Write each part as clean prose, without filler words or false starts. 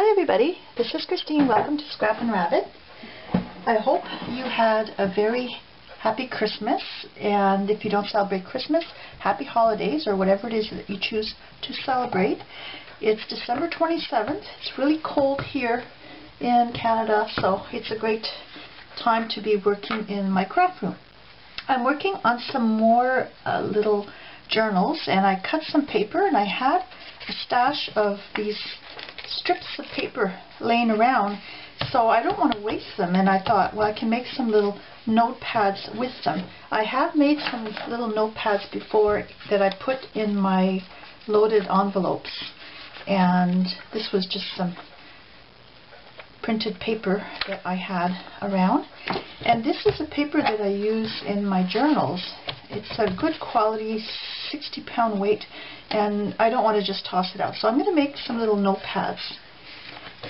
Hi everybody, this is Christine. Welcome to Scrap and Rabbit. I hope you had a very happy Christmas, and if you don't celebrate Christmas, happy holidays or whatever it is that you choose to celebrate. It's December 27th. It's really cold here in Canada, so it's a great time to be working in my craft room. I'm working on some more little journals, and I cut some paper, and I had a stash of these strips of paper laying around, so I don't want to waste them, and I thought, well, I can make some little notepads with them. I have made some little notepads before that I put in my loaded envelopes, and this was just some printed paper that I had around, and this is a paper that I use in my journals. It's a good quality, 60-pound weight, and I don't want to just toss it out, so I'm going to make some little notepads.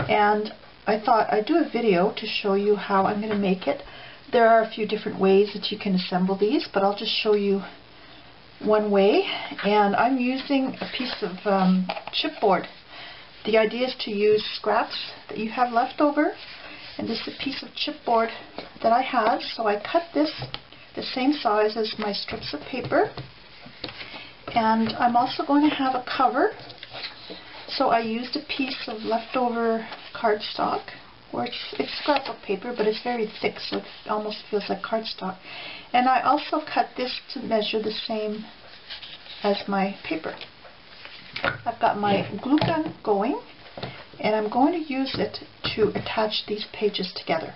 And I thought I'd do a video to show you how I'm going to make it. There are a few different ways that you can assemble these, but I'll just show you one way. And I'm using a piece of chipboard. The idea is to use scraps that you have left over, and this is a piece of chipboard that I have, so I cut this the same size as my strips of paper. And I'm also going to have a cover, so I used a piece of leftover cardstock, or it's scrapbook paper, but it's very thick, so it almost feels like cardstock. And I also cut this to measure the same as my paper. I've got my glue gun going, and I'm going to use it to attach these pages together.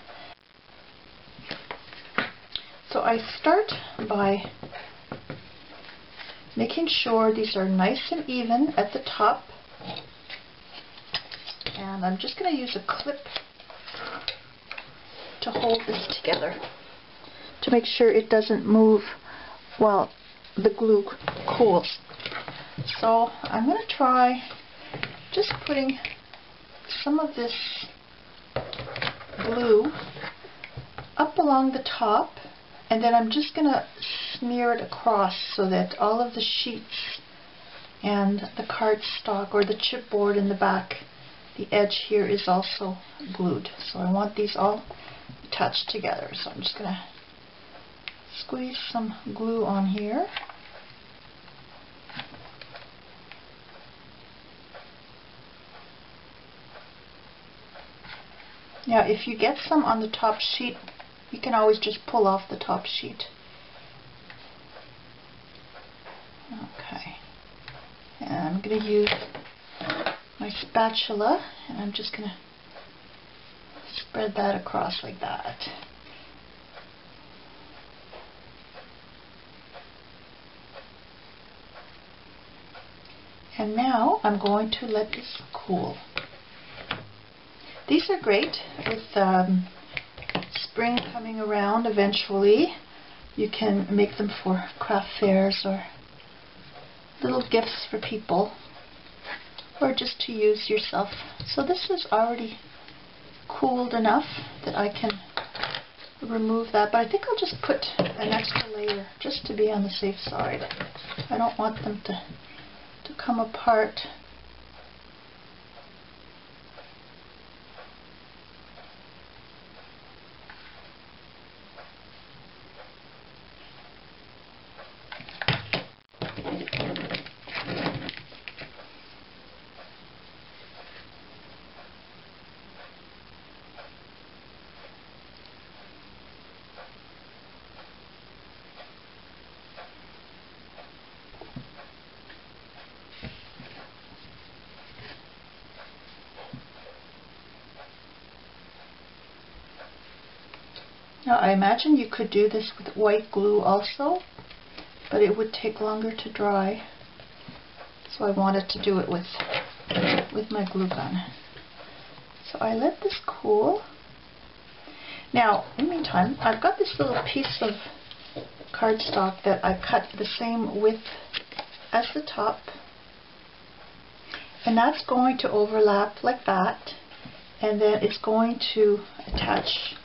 So I start by making sure these are nice and even at the top, and I'm just going to use a clip to hold this together to make sure it doesn't move while the glue cools. So I'm going to try just putting some of this glue up along the top, and then I'm just going to smear it across so that all of the sheets and the cardstock or the chipboard in the back, the edge here is also glued. So I want these all attached together. So I'm just going to squeeze some glue on here. Now, if you get some on the top sheet, you can always just pull off the top sheet. Okay. And I'm going to use my spatula, and I'm just going to spread that across like that. And now I'm going to let this cool. These are great with spring coming around eventually. You can make them for craft fairs or little gifts for people, or just to use yourself. So this is already cooled enough that I can remove that, but I think I'll just put an extra layer just to be on the safe side. I don't want them to come apart. Now I imagine you could do this with white glue also, but it would take longer to dry, so I wanted to do it with my glue gun. So I let this cool. Now, in the meantime, I've got this little piece of cardstock that I cut the same width as the top, and that's going to overlap like that, and then it's going to attach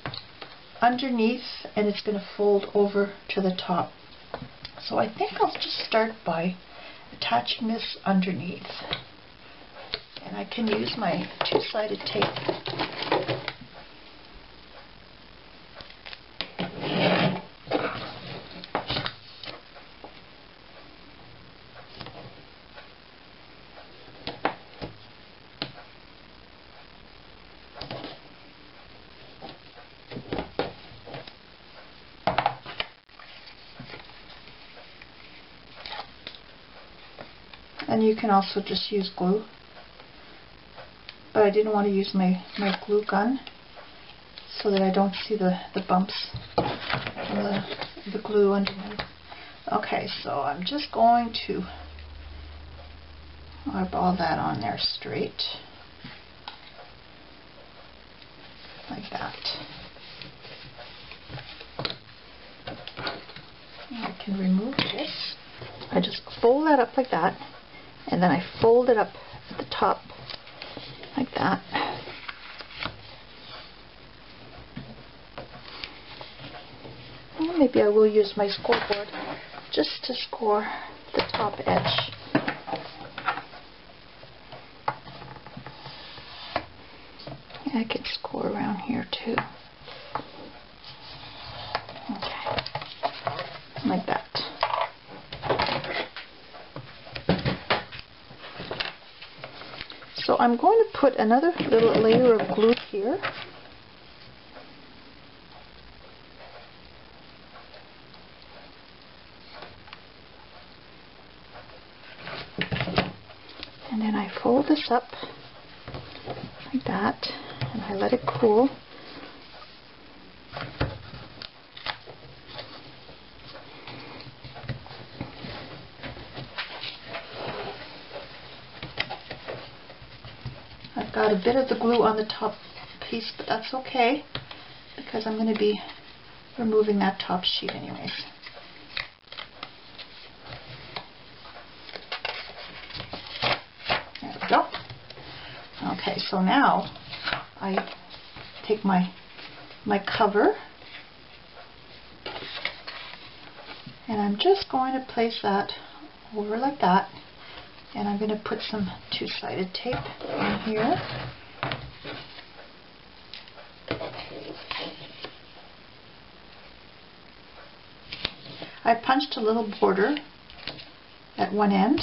underneath, and it's going to fold over to the top. So I think I'll just start by attaching this underneath. And I can use my two-sided tape. And you can also just use glue. But I didn't want to use my glue gun so that I don't see the bumps and the glue underneath. Okay, so I'm just going to eyeball that on there straight. Like that. And I can remove this. I just fold that up like that, and then I fold it up at the top like that. And maybe I will use my scoreboard just to score the top edge. I can score around here too. Okay, like that. So I'm going to put another little layer of glue here. And then I fold this up like that, and I let it cool. I've got a bit of the glue on the top piece, but that's okay because I'm going to be removing that top sheet anyways. There we go. Okay, so now I take my cover and I'm just going to place that over like that, and I'm going to put some two-sided tape in here. I punched a little border at one end.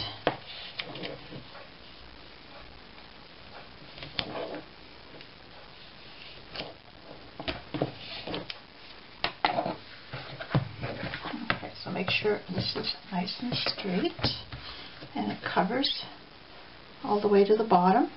Okay, so make sure this is nice and straight and it covers all the way to the bottom.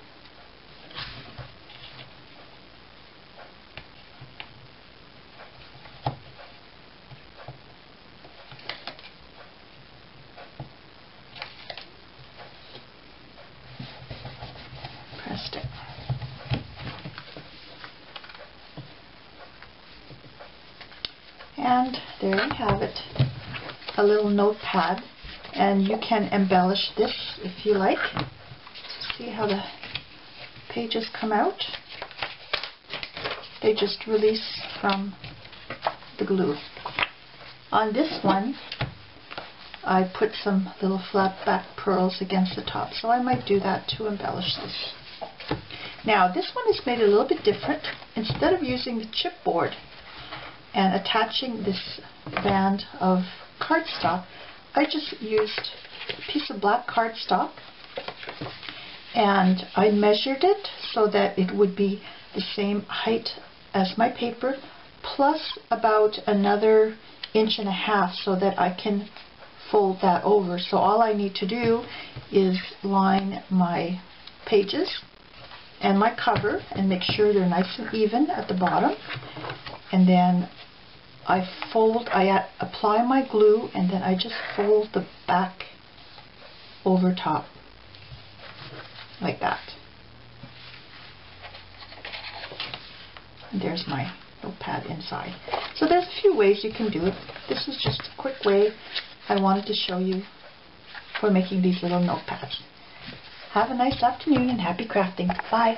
Pressed it. And there you have it, a little notepad, and you can embellish this if you like. See how the pages come out? They just release from the glue. On this one, I put some little flat back pearls against the top, so I might do that to embellish this. Now this one is made a little bit different. Instead of using the chipboard and attaching this band of cardstock, I just used a piece of black cardstock and I measured it so that it would be the same height as my paper, plus about another 1.5 inches so that I can fold that over. So all I need to do is line my pages and my cover and make sure they're nice and even at the bottom, and then I apply my glue, and then I just fold the back over top like that. And there's my notepad inside. So there's a few ways you can do it. This is just a quick way I wanted to show you for making these little notepads. Have a nice afternoon and happy crafting. Bye.